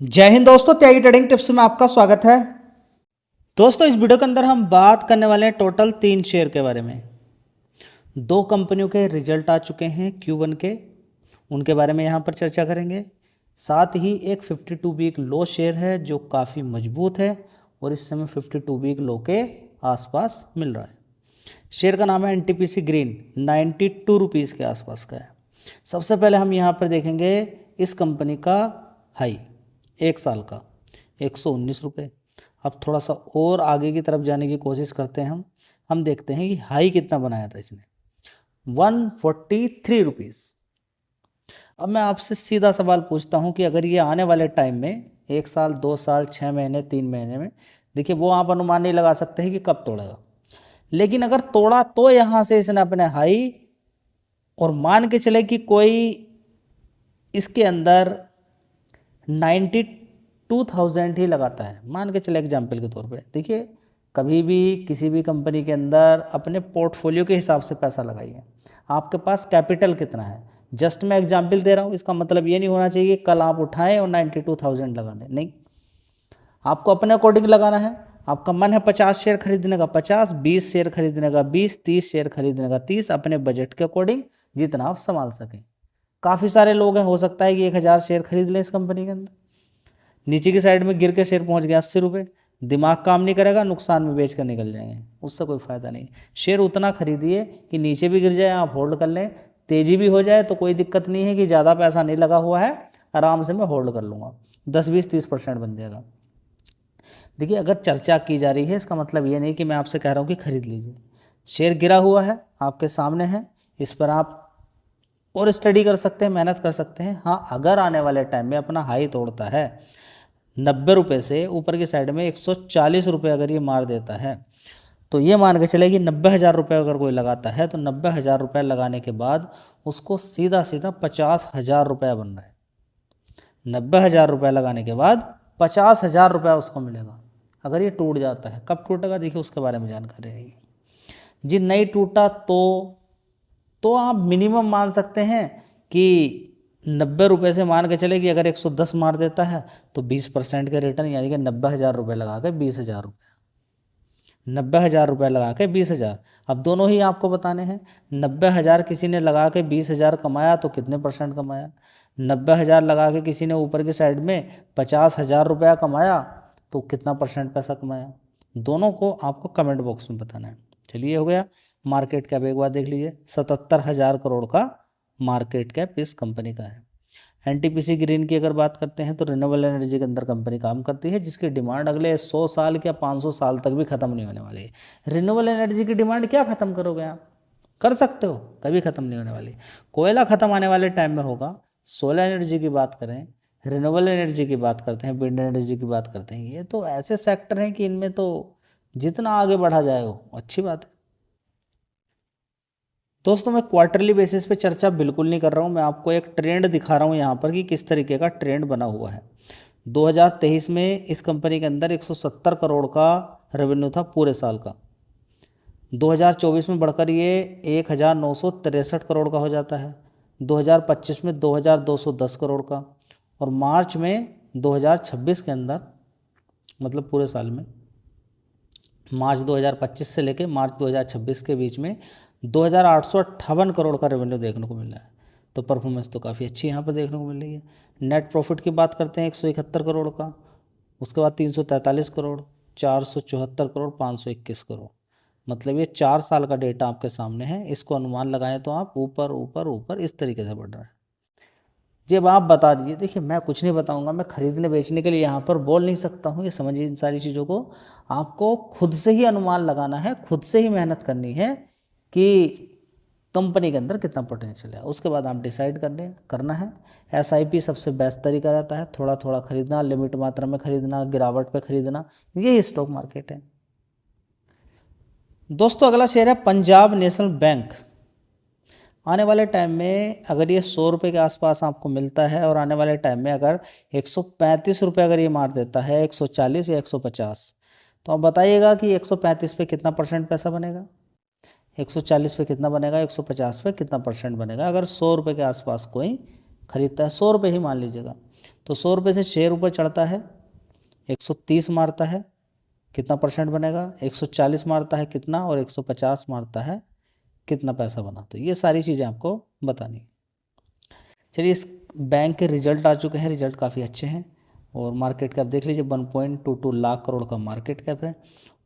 जय हिंद दोस्तों, त्यागी trading tips में आपका स्वागत है। दोस्तों, इस वीडियो के अंदर हम बात करने वाले हैं टोटल 3 शेयर के बारे में। 2 कंपनियों के रिजल्ट आ चुके हैं Q1 के, उनके बारे में यहाँ पर चर्चा करेंगे। साथ ही एक 52 वीक लो शेयर है जो काफ़ी मजबूत है और इस समय 52 वीक लो के आसपास मिल रहा है। शेयर का नाम है NTPC ग्रीन, 92 रुपीज़ के आसपास का है। सबसे पहले हम यहाँ पर देखेंगे इस कंपनी का हाई 1 साल का 119 रुपये। अब थोड़ा सा और आगे की तरफ जाने की कोशिश करते हैं हम देखते हैं कि हाई कितना बनाया था इसने, 143 रुपीज़। अब मैं आपसे सीधा सवाल पूछता हूं कि अगर ये आने वाले टाइम में 1 साल 2 साल 6 महीने 3 महीने में, देखिए वो आप अनुमान नहीं लगा सकते हैं कि कब तोड़ेगा, लेकिन अगर तोड़ा तो यहाँ से इसने अपने हाई, और मान के चले कि कोई इसके अंदर 92,000 ही लगाता है, मान के चले एग्जाम्पल के तौर पे। देखिए, कभी भी किसी भी कंपनी के अंदर अपने पोर्टफोलियो के हिसाब से पैसा लगाइए। आपके पास कैपिटल कितना है, जस्ट मैं एग्जाम्पल दे रहा हूँ, इसका मतलब ये नहीं होना चाहिए कि कल आप उठाएं और 92,000 लगा दें। नहीं, आपको अपने अकॉर्डिंग लगाना है। आपका मन है 50 शेयर खरीदने का 50, 20 शेयर खरीदने का 20, 30 शेयर खरीदने का 30, अपने बजट के अकॉर्डिंग जितना आप संभाल सकें। काफ़ी सारे लोग हैं, हो सकता है कि 1000 शेयर खरीद लें इस कंपनी के अंदर, नीचे की साइड में गिर के शेयर पहुंच गया 80 रुपये, दिमाग काम नहीं करेगा, नुकसान में बेच कर निकल जाएंगे, उससे कोई फ़ायदा नहीं। शेयर उतना खरीदिए कि नीचे भी गिर जाए आप होल्ड कर लें, तेज़ी भी हो जाए तो कोई दिक्कत नहीं है कि ज़्यादा पैसा नहीं लगा हुआ है, आराम से मैं होल्ड कर लूँगा, 10 20 30% बन जाएगा। देखिए, अगर चर्चा की जा रही है इसका मतलब ये नहीं कि मैं आपसे कह रहा हूँ कि खरीद लीजिए। शेयर गिरा हुआ है, आपके सामने है, इस पर आप और स्टडी कर सकते हैं, मेहनत कर सकते हैं। हाँ, अगर आने वाले टाइम में अपना हाई तोड़ता है 90 रुपये से ऊपर की साइड में 140 रुपये अगर ये मार देता है, तो ये मान के चले कि 90,000 रुपये अगर कोई लगाता है तो 90,000 रुपये लगाने के बाद उसको सीधा सीधा 50,000 रुपया बन रहा है। 90,000 रुपये लगाने के बाद 50,000 रुपया उसको मिलेगा। अगर ये टूट जाता है, कब टूटेगा देखिए उसके बारे में जानकारी नहीं है जी। नहीं टूटा तो आप मिनिमम मान सकते हैं कि 90 रुपये से मान के चले कि अगर 110 मार देता है तो 20% के रिटर्न, यानी कि 90,000 रुपये लगा के 20,000 रुपये, 90,000 रुपये लगा के 20,000। अब दोनों ही आपको बताने हैं। 90,000 किसी ने लगा के 20,000 कमाया तो कितने परसेंट कमाया, 90,000 लगा के किसी ने ऊपर की साइड में 50,000 रुपया कमाया तो कितना परसेंट पैसा कमाया, दोनों को आपको कमेंट बॉक्स में बताना है। चलिए, हो गया। मार्केट कैप एक बार देख लीजिए, 77,000 करोड़ का मार्केट कैप इस कंपनी का है। NTPC ग्रीन की अगर बात करते हैं तो रिन्यूएबल एनर्जी के अंदर कंपनी काम करती है, जिसकी डिमांड अगले 100 साल या 500 साल तक भी ख़त्म नहीं होने वाली है। रिन्यूएबल एनर्जी की डिमांड क्या ख़त्म करोगे आप, कर सकते हो, कभी ख़त्म नहीं होने वाली। कोयला ख़त्म आने वाले टाइम में होगा। सोलर एनर्जी की बात करें, रिन्यूएबल एनर्जी की बात करते हैं, विंड एनर्जी की बात करते हैं, ये तो ऐसे सेक्टर हैं कि इनमें तो जितना आगे बढ़ा जाए वो अच्छी बात है। दोस्तों, मैं क्वार्टरली बेसिस पे चर्चा बिल्कुल नहीं कर रहा हूँ, मैं आपको एक ट्रेंड दिखा रहा हूँ यहाँ पर कि किस तरीके का ट्रेंड बना हुआ है। 2023 में इस कंपनी के अंदर 170 करोड़ का रेवेन्यू था पूरे साल का। 2024 में बढ़कर ये 1,963 करोड़ का हो जाता है। 2025 में 2,210 करोड़ का, और मार्च में 2026 के अंदर, मतलब पूरे साल में, मार्च 2025 से लेकर मार्च 2026 के बीच में 2,858 करोड़ का रेवेन्यू देखने को मिल रहा है। तो परफॉर्मेंस तो काफ़ी अच्छी यहाँ पर देखने को मिल रही है। नेट प्रॉफिट की बात करते हैं 171 करोड़ का, उसके बाद 343 करोड़, 474 करोड़, 521 करोड़। मतलब ये 4 साल का डेटा आपके सामने है, इसको अनुमान लगाएं तो आप ऊपर ऊपर ऊपर इस तरीके से बढ़ रहा है। जब आप बता दीजिए, देखिए मैं कुछ नहीं बताऊंगा, मैं खरीदने बेचने के लिए यहाँ पर बोल नहीं सकता हूँ, ये समझिए इन सारी चीज़ों को। आपको खुद से ही अनुमान लगाना है, खुद से ही मेहनत करनी है कि कंपनी के अंदर कितना पोटेंशियल है, उसके बाद आप डिसाइड करना है। SIP सबसे बेस्ट तरीका रहता है, थोड़ा थोड़ा खरीदना, लिमिट मात्रा में खरीदना, गिरावट पे खरीदना, यही स्टॉक मार्केट है। दोस्तों, अगला शेयर है पंजाब नेशनल बैंक। आने वाले टाइम में अगर ये 100 रुपये के आसपास आपको मिलता है, और आने वाले टाइम में अगर 135 रुपये अगर ये मार देता है, 140 या 150, तो आप बताइएगा कि 135 पे कितना परसेंट पैसा बनेगा, 140 पे कितना बनेगा, 150 पे कितना परसेंट बनेगा। अगर 100 रुपये के आसपास कोई खरीदता है, 100 रुपये ही मान लीजिएगा, तो 100 रुपये से शेयर ऊपर चढ़ता है, 130 मारता है, कितना परसेंट बनेगा, 140 मारता है कितना, और 150 मारता है कितना पैसा बना। तो ये सारी चीज़ें आपको बतानी है। चलिए, इस बैंक के रिजल्ट आ चुके हैं, रिजल्ट काफ़ी अच्छे हैं। और मार्केट कैप देख लीजिए, 1.22 लाख करोड़ का मार्केट कैप है।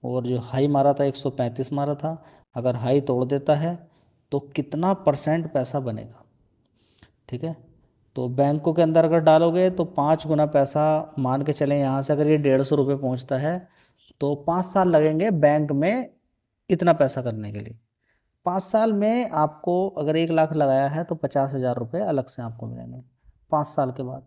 और जो हाई मारा था 135 मारा था, अगर हाई तोड़ देता है तो कितना परसेंट पैसा बनेगा, ठीक है। तो बैंकों के अंदर अगर डालोगे तो 5 गुना पैसा मान के चलें। यहाँ से अगर ये 150 रुपये पहुँचता है तो 5 साल लगेंगे बैंक में इतना पैसा करने के लिए। 5 साल में आपको अगर 1 लाख लगाया है तो 50,000 रुपये अलग से आपको मिलेंगे 5 साल के बाद।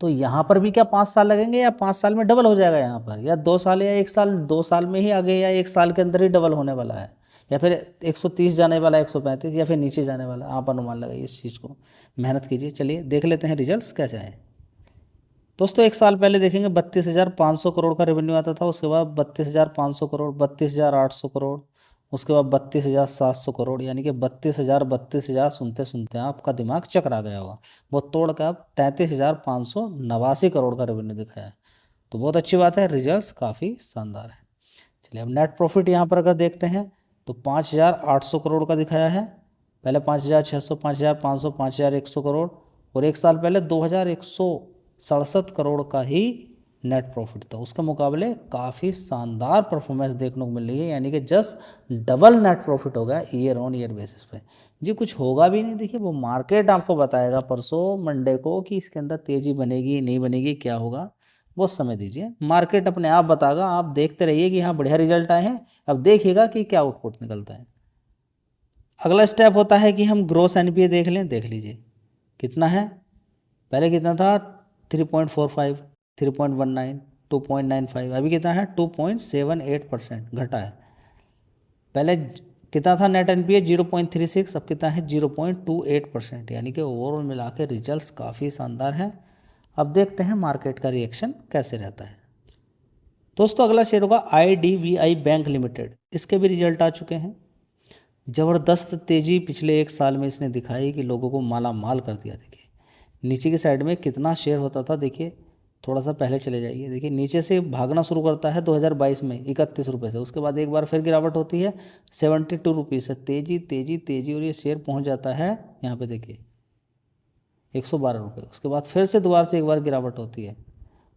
तो यहाँ पर भी क्या 5 साल लगेंगे, या 5 साल में डबल हो जाएगा यहाँ पर, या 2 साल या 1 साल, 2 साल में ही आगे, या 1 साल के अंदर ही डबल होने वाला है, या फिर 130 जाने वाला है, 135, या फिर नीचे जाने वाला है। आप अनुमान लगाइए इस चीज़ को, मेहनत कीजिए। चलिए देख लेते हैं रिजल्ट्स कैसे आए। दोस्तों, 1 साल पहले देखेंगे 32,500 करोड़ का रेवेन्यू आता था, उसके बाद 32,500 करोड़, 32,800 करोड़, उसके बाद 32,700 करोड़, यानी कि 32,000 सुनते सुनते आपका दिमाग चकरा गया होगा। वो तोड़ कर अब 33,589 करोड़ का रेवेन्यू दिखाया है। तो बहुत अच्छी बात है, रिजल्ट्स काफ़ी शानदार है। चलिए, अब नेट प्रॉफिट यहाँ पर अगर देखते हैं तो 5,800 करोड़ का दिखाया है। पहले 5,600, 5,500, 5,100 करोड़, और 1 साल पहले 2,167 करोड़ का ही नेट प्रॉफिट था। उसके मुकाबले काफ़ी शानदार परफॉर्मेंस देखने को मिल रही है, यानी कि जस्ट डबल नेट प्रॉफिट हो गया ईयर ऑन ईयर बेसिस पे। जी कुछ होगा भी नहीं, देखिए वो मार्केट आपको बताएगा परसों मंडे को कि इसके अंदर तेज़ी बनेगी नहीं बनेगी, क्या होगा, बहुत समय दीजिए, मार्केट अपने आप बताएगा। आप देखते रहिए कि हाँ बढ़िया रिजल्ट आए हैं, अब देखिएगा कि क्या आउटपुट निकलता है। अगला स्टेप होता है कि हम ग्रॉस एनपीए देख लें। देख लीजिए कितना है, पहले कितना था 3.45, 3.19, 2.95, अभी कितना है 2.78% घटा है। पहले कितना था नेट एनपीए 0.36, अब कितना है 0.28%, यानी कि ओवरऑल मिला के रिजल्ट काफ़ी शानदार हैं। अब देखते हैं मार्केट का रिएक्शन कैसे रहता है। दोस्तों, अगला शेयर होगा IDBI बैंक लिमिटेड। इसके भी रिजल्ट आ चुके हैं। ज़बरदस्त तेज़ी पिछले 1 साल में इसने दिखाई कि लोगों को माला माल कर दिया। देखिए नीचे की साइड में कितना शेयर होता था, देखिए थोड़ा सा पहले चले जाइए, देखिए नीचे से भागना शुरू करता है 2022 में 31 रुपये से, उसके बाद एक बार फिर गिरावट होती है 72 रुपीज़ से, तेज़ी तेज़ी तेज़ी, और ये शेयर पहुंच जाता है यहाँ पे देखिए 112 रुपये। उसके बाद फिर से दोबारा से एक बार गिरावट होती है,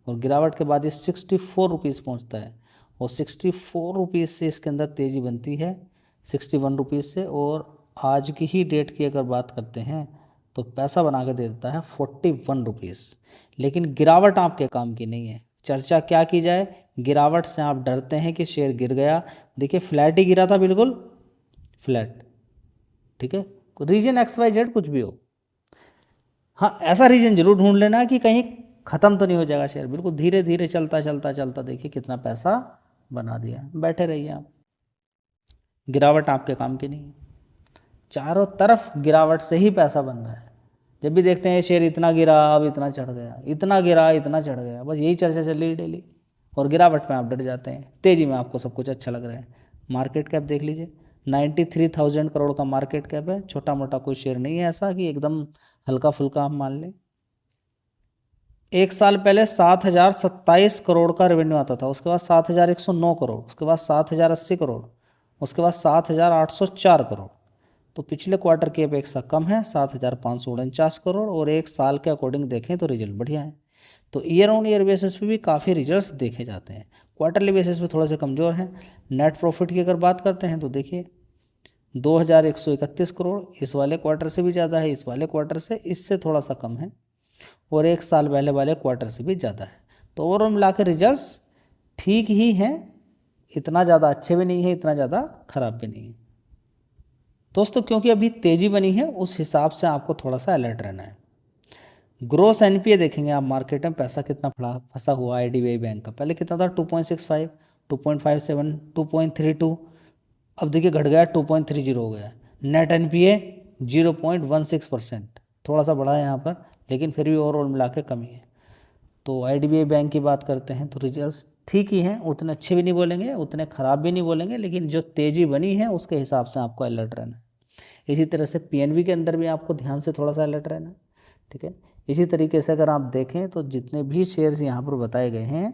और गिरावट के बाद ये 64 रुपीज़ पहुँचता है, और 64 रुपीज़ से इसके अंदर तेज़ी बनती है 61 रुपीज़ से, और आज की ही डेट की अगर बात करते हैं तो पैसा बना के दे देता है 41 रुपीज़। लेकिन गिरावट आपके काम की नहीं है। चर्चा क्या की जाए, गिरावट से आप डरते हैं कि शेयर गिर गया। देखिए फ्लैट ही गिरा था, बिल्कुल फ्लैट, ठीक है। रीजन XYZ कुछ भी हो, हाँ ऐसा रीजन जरूर ढूंढ लेना कि कहीं ख़त्म तो नहीं हो जाएगा शेयर। बिल्कुल धीरे धीरे चलता चलता चलता देखिए कितना पैसा बना दिया। बैठे रहिए आप, गिरावट आपके काम की नहीं है। चारों तरफ गिरावट से ही पैसा बन रहा है। जब भी देखते हैं शेयर इतना गिरा अब इतना चढ़ गया, इतना गिरा इतना चढ़ गया, बस यही चर्चा चल रही है डेली, और गिरावट में आप डर जाते हैं, तेज़ी में आपको सब कुछ अच्छा लग रहा है। मार्केट कैप देख लीजिए, 93,000 करोड़ का मार्केट कैप है। छोटा मोटा कोई शेयर नहीं है ऐसा कि एकदम हल्का फुल्का हम मान लें। 1 साल पहले 7,027 करोड़ का रेवेन्यू आता था, उसके बाद 7,109 करोड़, उसके बाद 7,080 करोड़, उसके बाद 7,804 करोड़। तो पिछले क्वार्टर की अपेक्षा कम है, 7,549 करोड़, और 1 साल के अकॉर्डिंग देखें तो रिजल्ट बढ़िया है। तो ईयर ऑन ईयर बेसिस पे भी काफ़ी रिजल्ट्स देखे जाते हैं, क्वार्टरली बेसिस पे थोड़े से कमज़ोर हैं। नेट प्रॉफिट की अगर बात करते हैं तो देखिए 2,131 करोड़, इस वाले क्वार्टर से भी ज़्यादा है, इस वाले क्वार्टर से इससे थोड़ा सा कम है, और 1 साल पहले वाले क्वार्टर से भी ज़्यादा है। तो ओवरऑल मिला के रिजल्ट्स ठीक ही हैं, इतना ज़्यादा अच्छे भी नहीं है, इतना ज़्यादा ख़राब भी नहीं है। दोस्तों, क्योंकि अभी तेज़ी बनी है उस हिसाब से आपको थोड़ा सा अलर्ट रहना है। ग्रोस एनपीए देखेंगे आप, मार्केट में पैसा कितना फंसा हुआ IDBI बैंक का। पहले कितना था 2.65, 2.57, 2.32, अब देखिए घट गया 2.30 हो गया। नेट एनपीए 0.16%, थोड़ा सा बढ़ा है यहाँ पर, लेकिन फिर भी ओवरऑल मिला के कमी है। तो IDBI बैंक की बात करते हैं तो रिजल्ट्स ठीक ही हैं, उतने अच्छे भी नहीं बोलेंगे उतने ख़राब भी नहीं बोलेंगे, लेकिन जो तेज़ी बनी है उसके हिसाब से आपको अलर्ट रहना है। इसी तरह से PNB के अंदर भी आपको ध्यान से थोड़ा सा अलर्ट रहना है, ठीक है। इसी तरीके से अगर आप देखें तो जितने भी शेयर्स यहाँ पर बताए गए हैं,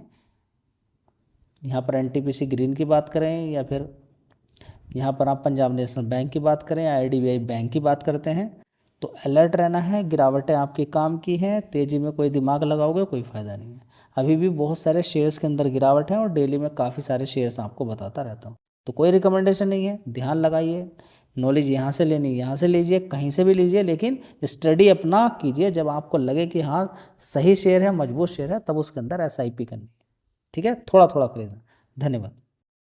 यहाँ पर एनटीपीसी ग्रीन की बात करें या फिर यहाँ पर आप पंजाब नेशनल बैंक की बात करें या आईडीबीआई बैंक की बात करते हैं, तो अलर्ट रहना है। गिरावटें आपके काम की हैं, तेज़ी में कोई दिमाग लगाओगे कोई फ़ायदा नहीं है। अभी भी बहुत सारे शेयर्स के अंदर गिरावट है और डेली में काफ़ी सारे शेयर्स आपको बताता रहता हूँ। तो कोई रिकमेंडेशन नहीं है, ध्यान लगाइए। नॉलेज यहाँ से लेनी यहाँ से लीजिए, कहीं से भी लीजिए, लेकिन स्टडी अपना कीजिए। जब आपको लगे कि हाँ सही शेयर है, मजबूत शेयर है, तब उसके अंदर SIP करनी है। ठीक है, थोड़ा थोड़ा खरीदना। धन्यवाद।